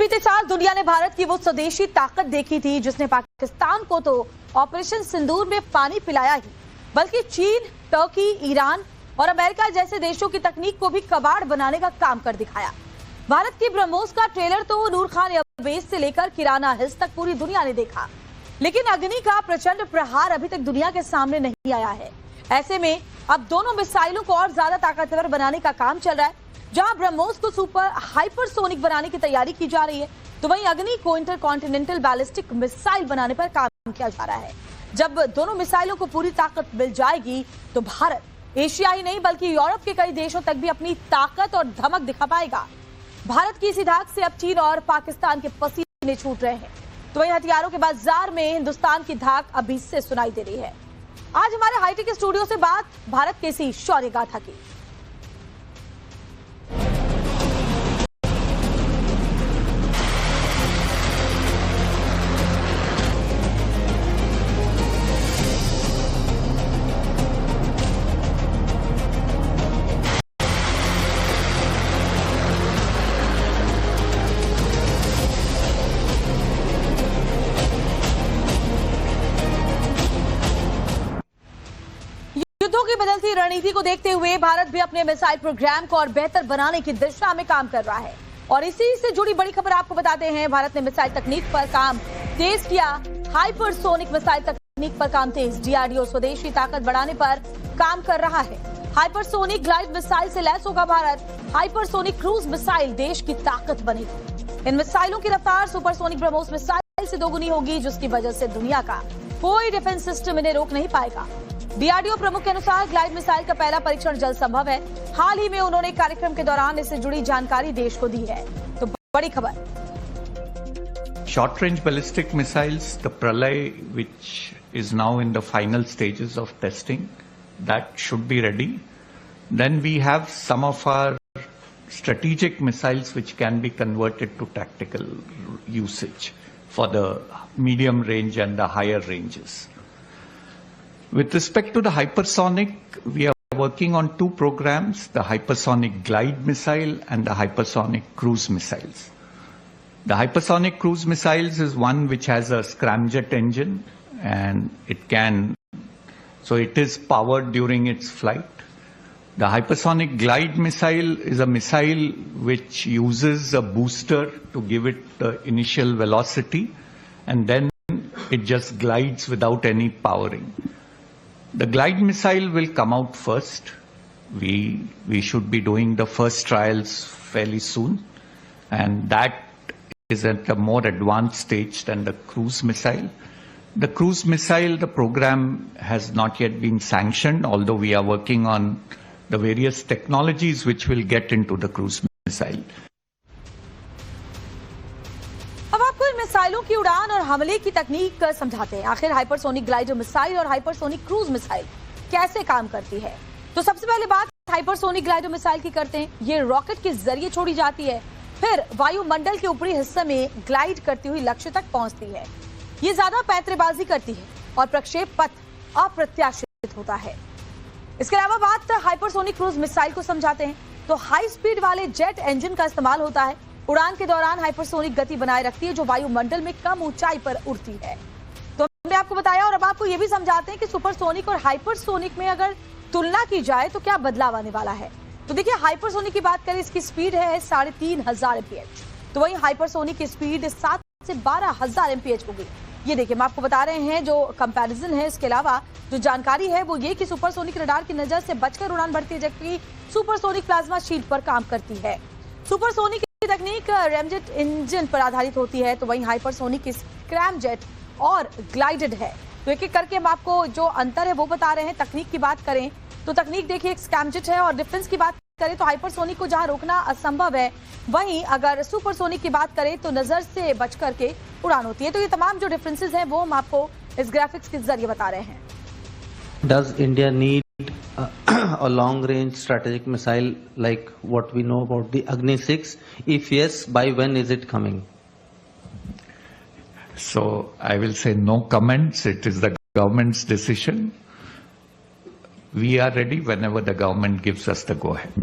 बीते साल दुनिया ने भारत की वो स्वदेशी ताकत देखी थी जिसने पाकिस्तान को तो ऑपरेशन सिंदूर में पानी पिलाया ही, बल्कि चीन, टर्की, ईरान और अमेरिका जैसे देशों की तकनीक को भी कबाड़ बनाने का काम कर दिखाया। भारत की ब्रह्मोस का ट्रेलर तो नूर खान एयरबेस से लेकर किराना हिल्स तक पूरी दुनिया ने देखा, लेकिन अग्नि का प्रचंड प्रहार अभी तक दुनिया के सामने नहीं आया है। ऐसे में अब दोनों मिसाइलों को और ज्यादा ताकतवर बनाने का काम चल रहा है। जहां ब्रह्मोस को सुपर हाइपरसोनिक बनाने की तैयारी की जा रही है, तो वहीं अग्नि को इंटरकॉन्टिनेंटल बैलिस्टिक मिसाइल बनाने पर काम किया जा रहा है। जब दोनों मिसाइलों को पूरी ताकत मिल जाएगी तो भारत एशिया ही नहीं बल्कि यूरोप के कई देशों तक भी अपनी ताकत और धमक दिखा पाएगा। भारत की इसी धाक से अब चीन और पाकिस्तान के पसीने छूट रहे हैं, तो वहीं हथियारों के बाजार में हिंदुस्तान की धाक अभी से सुनाई दे रही है। आज हमारे हाईटेक स्टूडियो से बात भारत के इसी शौर्य गाथा की। युद्धों की बदलती रणनीति को देखते हुए भारत भी अपने मिसाइल प्रोग्राम को और बेहतर बनाने की दिशा में काम कर रहा है, और इसी से जुड़ी बड़ी खबर आपको बताते हैं। भारत ने मिसाइल तकनीक पर काम तेज किया। हाइपरसोनिक मिसाइल तकनीक पर काम तेज। डीआरडीओ स्वदेशी ताकत बढ़ाने पर काम कर रहा है। हाइपरसोनिक ग्लाइड मिसाइल से लैस होगा भारत। हाइपरसोनिक क्रूज मिसाइल देश की ताकत बनेगी। इन मिसाइलों की रफ्तार सुपरसोनिक ब्रह्मोस मिसाइल से दोगुनी होगी, जिसकी वजह से दुनिया का कोई डिफेंस सिस्टम इन्हें रोक नहीं पाएगा। डीआरडीओ प्रमुख के अनुसार ग्लाइड मिसाइल का पहला परीक्षण जल्द संभव है। हाल ही में उन्होंने कार्यक्रम के दौरान इससे जुड़ी जानकारी देश को दी है। तो बड़ी खबर, short range ballistic missiles, the Pralay, which is now in the final stages of testing, that should be ready. Then we have some of our strategic missiles which can be converted to tactical usage for the medium range and the higher ranges. With respect to the hypersonic, we are working on two programs, the hypersonic glide missile and the hypersonic cruise missiles. The hypersonic cruise missiles is one which has a scramjet engine, and so it is powered during its flight. The hypersonic glide missile is a missile which uses a booster to give it the initial velocity, and then it just glides without any powering. The glide missile will come out first. We should be doing the first trials fairly soon, and that is at a more advanced stage than the cruise missile. The cruise missile, the program has not yet been sanctioned, although we are working on the various technologies which will get into the cruise missile. अब आपको इन मिसाइलों की उड़ान और हमले की तकनीक समझाते हैं। आखिर हाइपरसोनिक ग्लाइडर मिसाइल और हाइपरसोनिक क्रूज मिसाइल कैसे काम करती है। तो सबसे पहले बात हाइपरसोनिक ग्लाइडर मिसाइल की करते हैं। ये रॉकेट के जरिए छोड़ी जाती है, फिर वायुमंडल के ऊपरी हिस्से में ग्लाइड करती हुई लक्ष्य तक पहुंचती है। ये ज्यादा पैंतरेबाजी करती है और प्रक्षेप पथ अप्रत्याशित होता है। इसके अलावा बात हाइपरसोनिक क्रूज मिसाइल को समझाते हैं। तो हाई स्पीड वाले जेट इंजन का इस्तेमाल होता है। उड़ान के दौरान हाइपरसोनिक गति बनाए रखती है, जो वायुमंडल में कम ऊंचाई पर उड़ती है। तो हमने आपको बताया, और अब आपको ये भी समझाते हैं कि सुपरसोनिक और हाइपरसोनिक में अगर तुलना की जाए तो क्या बदलाव आने वाला है। तो देखिए, हाइपरसोनिक की बात करें, इसकी स्पीड है 3500 एमपीएच, तो वहीं हाइपरसोनिक की स्पीड 7 से 12000 एमपीएच होगी। ये देखिए, हम आपको बता रहे हैं जो कंपैरिजन है। इसके अलावा जो जानकारी है वो ये कि सुपरसोनिक रडार की नजर से बचकर उड़ान बढ़ती है, जबकि सुपरसोनिक प्लाज्मा शील्ड पर काम करती है। सुपरसोनिक की तकनीक रैमजेट इंजन पर आधारित होती है, तो वहीं हाइपरसोनिक की स्क्रैमजेट और ग्लाइडेड है। तो एक एक करके हम आपको जो अंतर है वो बता रहे हैं। तकनीक की बात करें तो तकनीक देखिए, एक स्क्रैमजेट है, और डिफेंस की बात करें तो हाइपरसोनिक को जहां रोकना असंभव है, वहीं अगर सुपरसोनिक की बात करें तो नजर से बच करके उड़ान होती है। तो ये तमाम जो डिफरेंसेस हैं वो हम आपको इस ग्राफिक्स के जरिए बता रहे हैं। Does India need a long-range strategic missile like what we know about the Agni 6? If yes, by when is it coming? So I will say no comments. It is the government's decision. We are ready whenever the government gives us the go-ahead.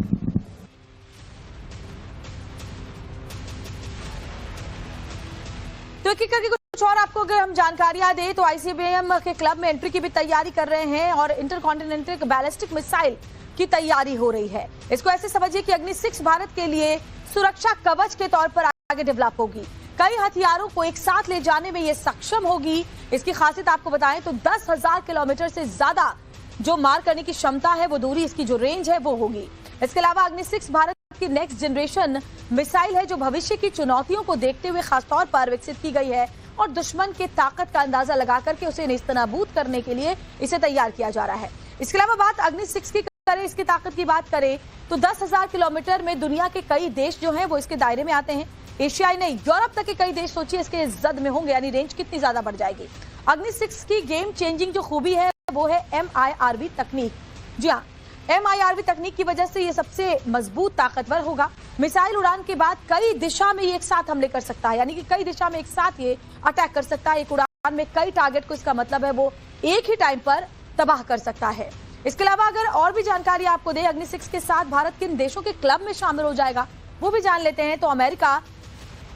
तो एक एक करके कुछ और आपको अगर हम जानकारियां दें तो आईसीबीएम के क्लब में एंट्री की भी तैयारी कर रहे हैं और इंटरकॉन्टिनेंटल बैलिस्टिक मिसाइल की तैयारी हो रही है। इसको ऐसे समझिए कि अग्नि 6 भारत के लिए सुरक्षा कवच के तौर पर आगे डेवलप होगी। कई हथियारों को एक साथ ले जाने में ये सक्षम होगी। इसकी खासियत आपको बताएं तो 10,000 किलोमीटर से ज्यादा जो मार करने की क्षमता है, वो दूरी, इसकी जो रेंज है वो होगी। इसके अलावा अग्नि 6 भारत की नेक्स्ट जनरेशन मिसाइल है जो भविष्य की चुनौतियों को देखते हुए खासतौर पर विकसित की गई है और दुश्मन के ताकत का अंदाजा लगा करके उसे नेस्तनाबूद करने के लिए इसे तैयार किया जा रहा है। इसके अलावा बात अग्नि 6 की करें, इसकी ताकत की बात करें तो 10,000 किलोमीटर में दुनिया के कई देश जो हैं वो इसके दायरे में आते हैं। एशियाई नहीं, यूरोप तक के कई देश सोचिए इसके जद में होंगे, यानी रेंज कितनी ज्यादा बढ़ जाएगी। अग्नि 6 की गेम चेंजिंग जो खूबी है वो है MIRV तकनीक। जी हाँ, MIRV तकनीक की वजह से ये सबसे मजबूत ताकतवर होगा। मिसाइल उड़ान के बाद कई दिशा में ये एक साथ हमले कर सकता है, यानी कि कई दिशा में एक साथ ये अटैक कर सकता है। एक उड़ान में कई टारगेट को, इसका मतलब है वो एक ही टाइम पर तबाह कर सकता है। इसके अलावा अगर और भी जानकारी आपको दे, अग्नि 6 के साथ भारत किन देशों के क्लब में शामिल हो जाएगा वो भी जान लेते हैं। तो अमेरिका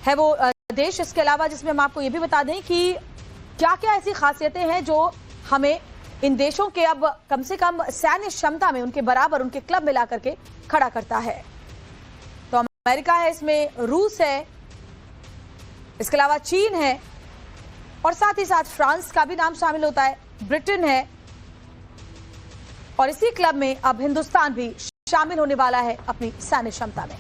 है वो देश, इसके अलावा जिसमें हम आपको ये भी बता दें कि क्या क्या ऐसी खासियतें हैं जो हमें इन देशों के अब कम से कम सैन्य क्षमता में उनके बराबर, उनके क्लब में ला करके खड़ा करता है। तो अमेरिका है, इसमें रूस है, इसके अलावा चीन है और साथ ही साथ फ्रांस का भी नाम शामिल होता है, ब्रिटेन है और इसी क्लब में अब हिंदुस्तान भी शामिल होने वाला है अपनी सैन्य क्षमता में।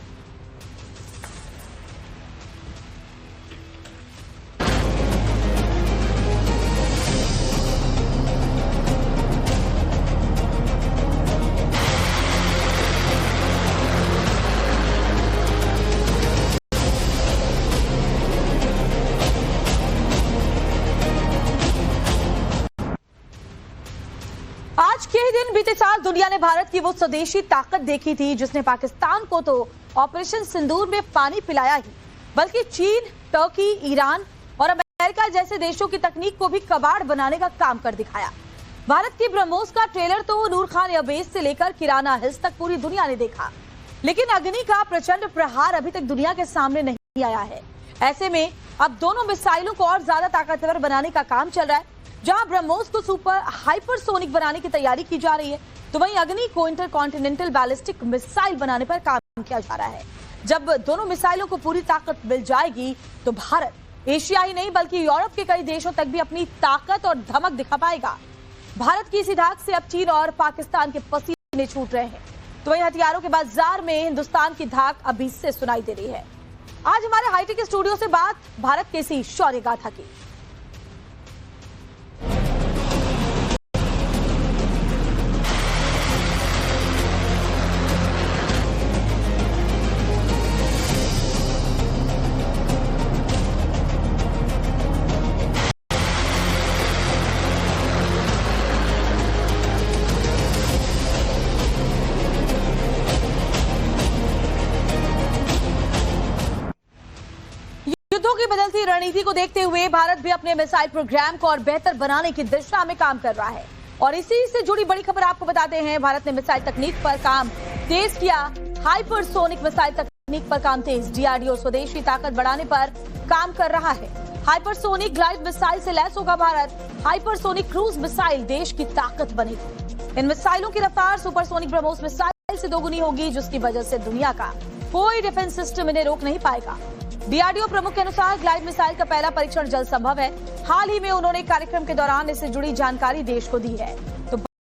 आज के ही दिन बीते साल दुनिया ने भारत की वो स्वदेशी ताकत देखी थी जिसने पाकिस्तान को तो ऑपरेशन सिंदूर में पानी पिलाया ही, बल्कि चीन, टर्की, ईरान और अमेरिका जैसे देशों की तकनीक को भी कबाड़ बनाने का काम कर दिखाया। भारत की ब्रह्मोस का ट्रेलर तो नूर खान एयरबेस से लेकर किराना हिल्स तक पूरी दुनिया ने देखा, लेकिन अग्नि का प्रचंड प्रहार अभी तक दुनिया के सामने नहीं आया है। ऐसे में अब दोनों मिसाइलों को और ज्यादा ताकतवर बनाने का काम चल रहा है। जहां ब्रह्मोस को सुपर हाइपरसोनिक बनाने की तैयारी की जा रही है, तो वहीं अग्नि को इंटरकॉन्टिनेंटल बैलिस्टिक मिसाइल बनाने पर काम किया जा रहा है। जब दोनों मिसाइलों को पूरी ताकत मिल जाएगी तो भारत एशिया ही नहीं बल्कि यूरोप के कई देशों तक भी अपनी ताकत और धमक दिखा पाएगा। भारत की इसी धाक से अब चीन और पाकिस्तान के पसीने छूट रहे हैं, तो वहीं हथियारों के बाजार में हिंदुस्तान की धाक अभी से सुनाई दे रही है। आज हमारे हाईटेक स्टूडियो से बात भारत के इसी शौर्य गाथा की। युद्धों की बदलती रणनीति को देखते हुए भारत भी अपने मिसाइल प्रोग्राम को और बेहतर बनाने की दिशा में काम कर रहा है और इसी से जुड़ी बड़ी खबर आपको बताते हैं। भारत ने मिसाइल तकनीक पर काम तेज किया, हाइपरसोनिक मिसाइल तकनीक पर काम तेज। डीआरडीओ स्वदेशी ताकत बढ़ाने पर काम कर रहा है। हाइपरसोनिक ग्लाइड मिसाइल से लैस होगा भारत। हाइपरसोनिक क्रूज मिसाइल देश की ताकत बनेगी। इन मिसाइलों की रफ्तार सुपरसोनिक ब्रह्मोस मिसाइल से दोगुनी होगी, जिसकी वजह से दुनिया का कोई डिफेंस सिस्टम इन्हें रोक नहीं पाएगा। डीआरडीओ प्रमुख के अनुसार ग्लाइड मिसाइल का पहला परीक्षण जल्द संभव है। हाल ही में उन्होंने कार्यक्रम के दौरान इससे जुड़ी जानकारी देश को दी है।